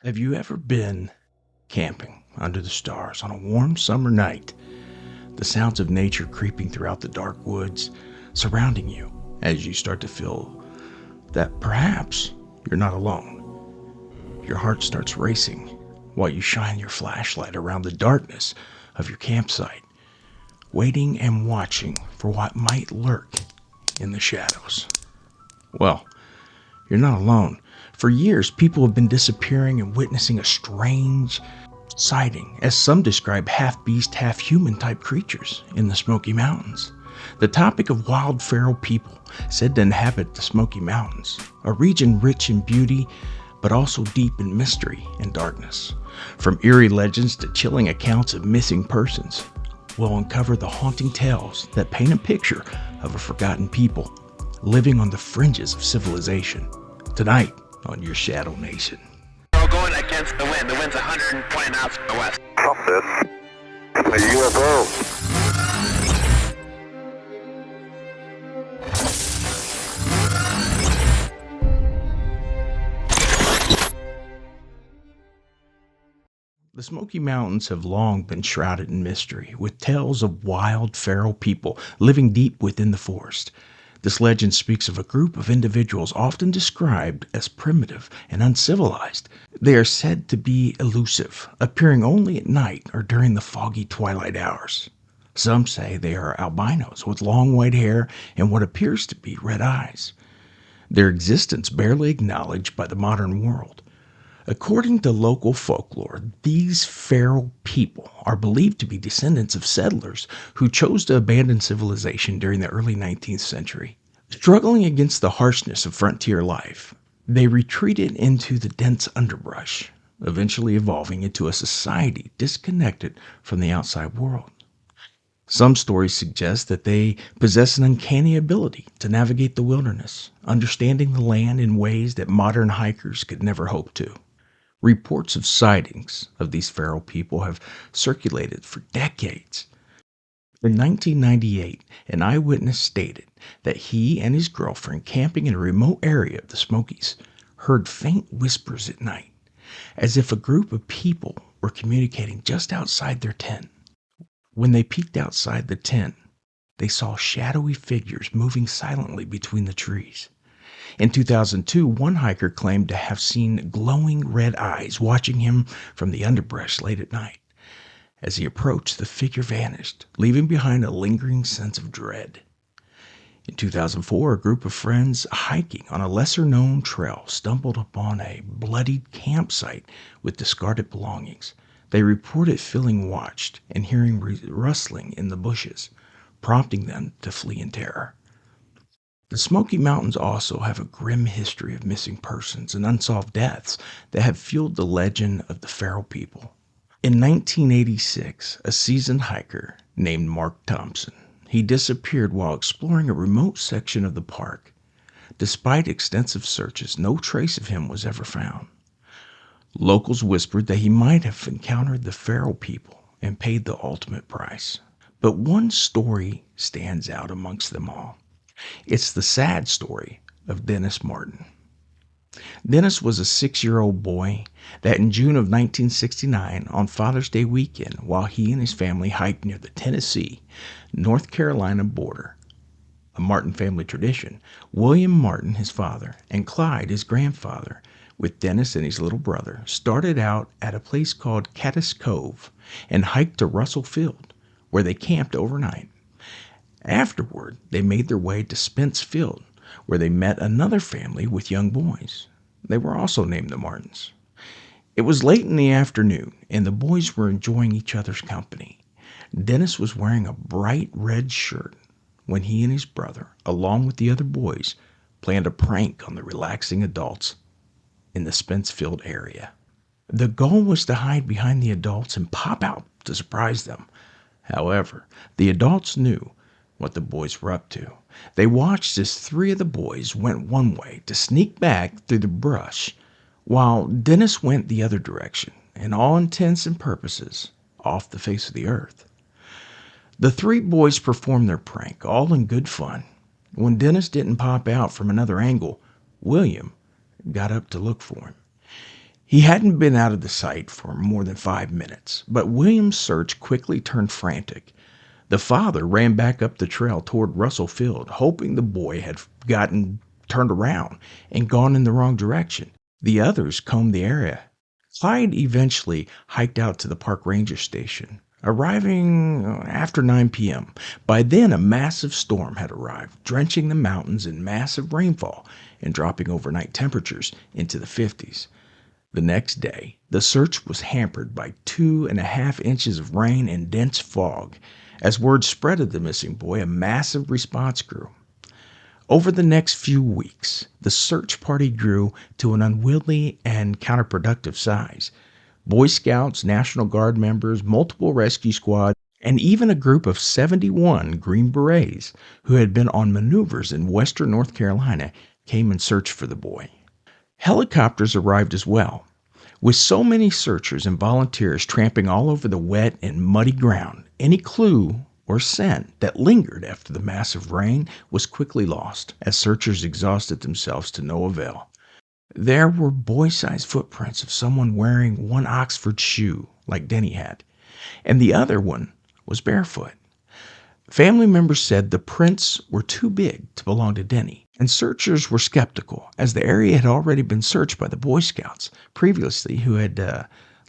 Have you ever been camping under the stars on a warm summer night? The sounds of nature creeping throughout the dark woods surrounding you as you start to feel that perhaps you're not alone. Your heart starts racing while you shine your flashlight around the darkness of your campsite, waiting and watching for what might lurk in the shadows. Well, you're not alone. For years, people have been disappearing and witnessing a strange sighting, as some describe half beast, half human type creatures in the Smoky Mountains. The topic of wild feral people said to inhabit the Smoky Mountains, a region rich in beauty but also deep in mystery and darkness. From eerie legends to chilling accounts of missing persons, we'll uncover the haunting tales that paint a picture of a forgotten people living on the fringes of civilization. Tonight on Your Shadow Nation. We're going against the wind. The wind's 120 knots from the west. Stop this. A UFO. The Smoky Mountains have long been shrouded in mystery, with tales of wild, feral people living deep within the forest. This legend speaks of a group of individuals often described as primitive and uncivilized. They are said to be elusive, appearing only at night or during the foggy twilight hours. Some say they are albinos with long white hair and what appears to be red eyes. Their existence barely acknowledged by the modern world. According to local folklore, these feral people are believed to be descendants of settlers who chose to abandon civilization during the early 19th century. Struggling against the harshness of frontier life, they retreated into the dense underbrush, eventually evolving into a society disconnected from the outside world. Some stories suggest that they possess an uncanny ability to navigate the wilderness, understanding the land in ways that modern hikers could never hope to. Reports of sightings of these feral people have circulated for decades. In 1998, an eyewitness stated that he and his girlfriend, camping in a remote area of the Smokies, heard faint whispers at night, as if a group of people were communicating just outside their tent. When they peeked outside the tent, they saw shadowy figures moving silently between the trees. In 2002, one hiker claimed to have seen glowing red eyes watching him from the underbrush late at night. As he approached, the figure vanished, leaving behind a lingering sense of dread. In 2004, a group of friends hiking on a lesser-known trail stumbled upon a bloodied campsite with discarded belongings. They reported feeling watched and hearing rustling in the bushes, prompting them to flee in terror. The Smoky Mountains also have a grim history of missing persons and unsolved deaths that have fueled the legend of the feral people. In 1986, a seasoned hiker named Mark Thompson, he disappeared while exploring a remote section of the park. Despite extensive searches, no trace of him was ever found. Locals whispered that he might have encountered the feral people and paid the ultimate price. But one story stands out amongst them all. It's the sad story of Dennis Martin. Dennis was a 6-year-old boy that in June of 1969, on Father's Day weekend, while he and his family hiked near the Tennessee-North Carolina border, a Martin family tradition, William Martin, his father, and Clyde, his grandfather, with Dennis and his little brother, started out at a place called Caddis Cove and hiked to Russell Field, where they camped overnight. Afterward, they made their way to Spence Field, where they met another family with young boys. They were also named the Martins. It was late in the afternoon, and the boys were enjoying each other's company. Dennis was wearing a bright red shirt when he and his brother, along with the other boys, planned a prank on the relaxing adults in the Spence Field area. The goal was to hide behind the adults and pop out to surprise them. However, the adults knew what the boys were up to. They watched as 3 of the boys went one way to sneak back through the brush, while Dennis went the other direction, and all intents and purposes, off the face of the earth. The 3 boys performed their prank, all in good fun. When Dennis didn't pop out from another angle, William got up to look for him. He hadn't been out of the sight for more than 5 minutes, but William's search quickly turned frantic. The father ran back up the trail toward Russell Field, hoping the boy had gotten turned around and gone in the wrong direction. The others combed the area. Clyde eventually hiked out to the park ranger station, arriving after 9 p.m. By then, a massive storm had arrived, drenching the mountains in massive rainfall and dropping overnight temperatures into the 50s. The next day, the search was hampered by 2.5 inches of rain and dense fog. As word spread of the missing boy, a massive response grew. Over the next few weeks, the search party grew to an unwieldy and counterproductive size. Boy Scouts, National Guard members, multiple rescue squads, and even a group of 71 Green Berets who had been on maneuvers in western North Carolina came in search for the boy. Helicopters arrived as well. With so many searchers and volunteers tramping all over the wet and muddy ground, any clue or scent that lingered after the massive rain was quickly lost as searchers exhausted themselves to no avail. There were boy-sized footprints of someone wearing one Oxford shoe, like Denny had, and the other one was barefoot. Family members said the prints were too big to belong to Denny, and searchers were skeptical, as the area had already been searched by the Boy Scouts previously who had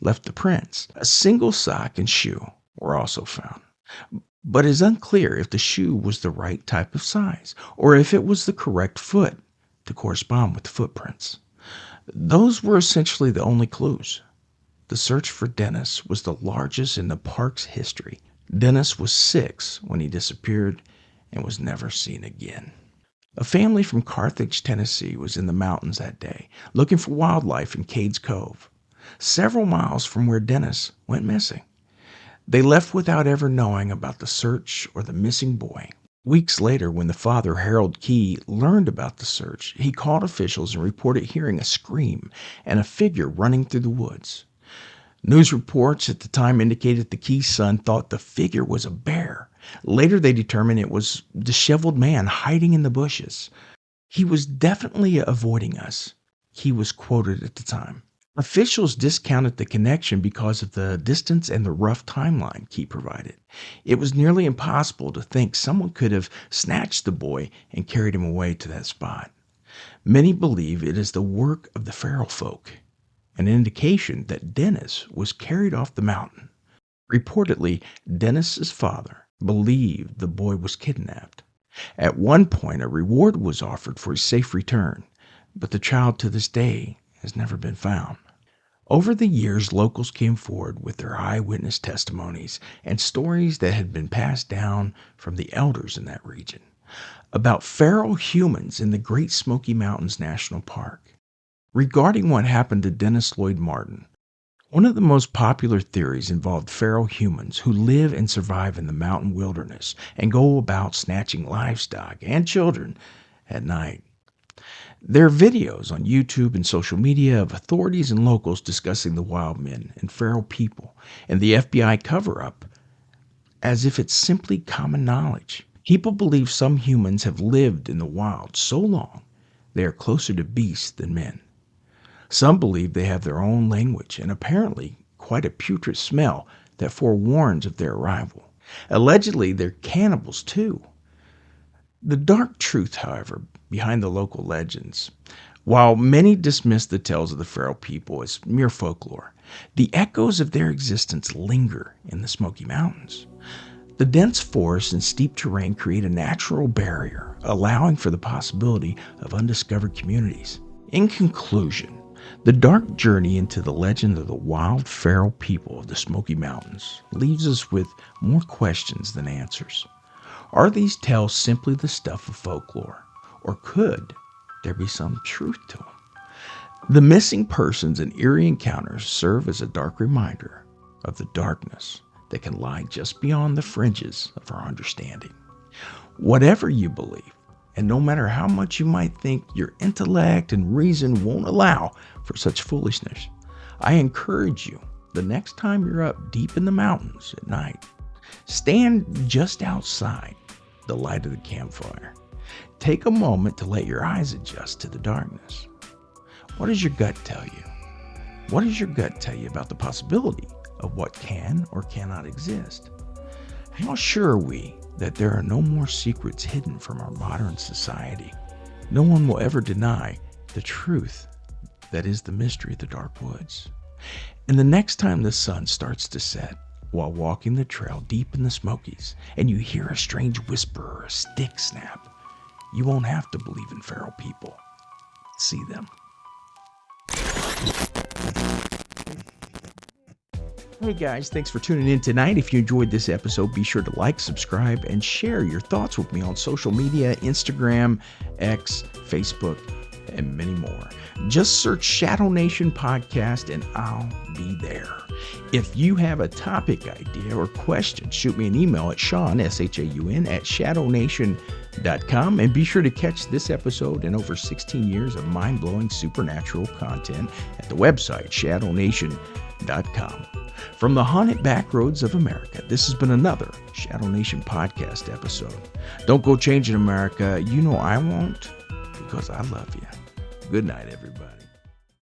left the prints. A single sock and shoe were also found, but it is unclear if the shoe was the right type of size or if it was the correct foot to correspond with the footprints. Those were essentially the only clues. The search for Dennis was the largest in the park's history. Dennis was 6 when he disappeared and was never seen again. A family from Carthage, Tennessee was in the mountains that day, looking for wildlife in Cades Cove, several miles from where Dennis went missing. They left without ever knowing about the search or the missing boy. Weeks later, when the father, Harold Key, learned about the search, he called officials and reported hearing a scream and a figure running through the woods. News reports at the time indicated the Key's son thought the figure was a bear. Later, they determined it was a disheveled man hiding in the bushes. He was definitely avoiding us, Key was quoted at the time. Officials discounted the connection because of the distance and the rough timeline Key provided. It was nearly impossible to think someone could have snatched the boy and carried him away to that spot. Many believe it is the work of the feral folk, an indication that Dennis was carried off the mountain. Reportedly, Dennis's father believed the boy was kidnapped. At one point, a reward was offered for his safe return, but the child to this day has never been found. Over the years, locals came forward with their eyewitness testimonies and stories that had been passed down from the elders in that region about feral humans in the Great Smoky Mountains National Park. Regarding what happened to Dennis Lloyd Martin, one of the most popular theories involved feral humans who live and survive in the mountain wilderness and go about snatching livestock and children at night. There are videos on YouTube and social media of authorities and locals discussing the wild men and feral people and the FBI cover-up as if it's simply common knowledge. People believe some humans have lived in the wild so long they are closer to beasts than men. Some believe they have their own language and apparently quite a putrid smell that forewarns of their arrival. Allegedly, they're cannibals too. The dark truth, however, behind the local legends, while many dismiss the tales of the feral people as mere folklore, the echoes of their existence linger in the Smoky Mountains. The dense forest and steep terrain create a natural barrier, allowing for the possibility of undiscovered communities. In conclusion, the dark journey into the legend of the wild feral people of the Smoky Mountains leaves us with more questions than answers. Are these tales simply the stuff of folklore, or could there be some truth to them? The missing persons and eerie encounters serve as a dark reminder of the darkness that can lie just beyond the fringes of our understanding. Whatever you believe, and no matter how much you might think your intellect and reason won't allow for such foolishness, I encourage you, the next time you're up deep in the mountains at night, stand just outside the light of the campfire. Take a moment to let your eyes adjust to the darkness. What does your gut tell you? What does your gut tell you about the possibility of what can or cannot exist? How sure are we that there are no more secrets hidden from our modern society? No one will ever deny the truth that is the mystery of the dark woods. And the next time the sun starts to set while walking the trail deep in the Smokies and you hear a strange whisper or a stick snap, you won't have to believe in feral people. See them. Hey guys, thanks for tuning in tonight. If you enjoyed this episode, be sure to like, subscribe, and share your thoughts with me on social media, Instagram, X, Facebook, and many more. Just search Shadow Nation Podcast and I'll be there. If you have a topic idea or question, shoot me an email at Sean, S-H-A-U-N, at shadownation.com, and be sure to catch this episode and over 16 years of mind-blowing supernatural content at the website, shadownation.com. From the haunted back roads of America, this has been another Shadow Nation Podcast episode. Don't go changing America. You know I won't, because I love you. Good night, everybody.